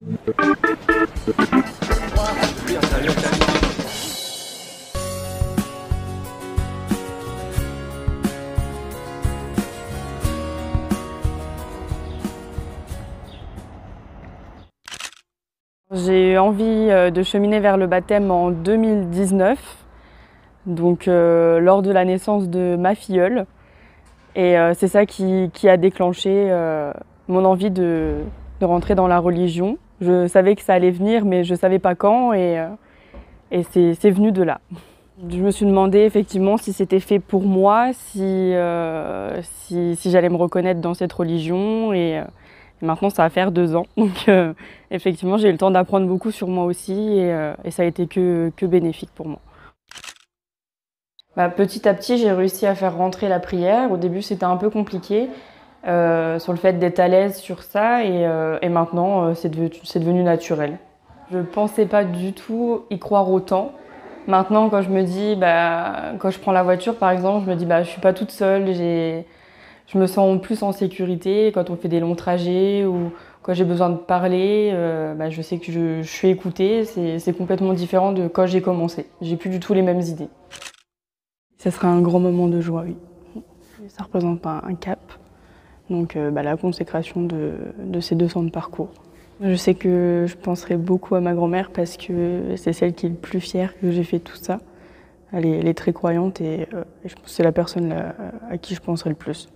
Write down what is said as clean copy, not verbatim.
J'ai eu envie de cheminer vers le baptême en 2019, donc lors de la naissance de ma filleule. Et c'est ça qui a déclenché mon envie de rentrer dans la religion. Je savais que ça allait venir, mais je ne savais pas quand, et c'est venu de là. Je me suis demandé effectivement si c'était fait pour moi, si j'allais me reconnaître dans cette religion. Et maintenant, ça va faire 2 ans. Donc effectivement, j'ai eu le temps d'apprendre beaucoup sur moi aussi, et ça a été que bénéfique pour moi. Petit à petit, j'ai réussi à faire rentrer la prière. Au début, c'était un peu compliqué sur le fait d'être à l'aise sur ça, et maintenant, c'est devenu naturel. Je ne pensais pas du tout y croire autant. Maintenant, quand je me dis, quand je prends la voiture par exemple, je me dis je suis pas toute seule, je me sens plus en sécurité quand on fait des longs trajets ou quand j'ai besoin de parler, je sais que je suis écoutée. C'est complètement différent de quand j'ai commencé. J'ai plus du tout les mêmes idées. Ça sera un grand moment de joie, oui. Ça représente un cap, donc la consécration de ces 200 de parcours. Je sais que je penserai beaucoup à ma grand-mère parce que c'est celle qui est le plus fière que j'ai fait tout ça. Elle est très croyante, et je pense que c'est la personne à qui je penserai le plus.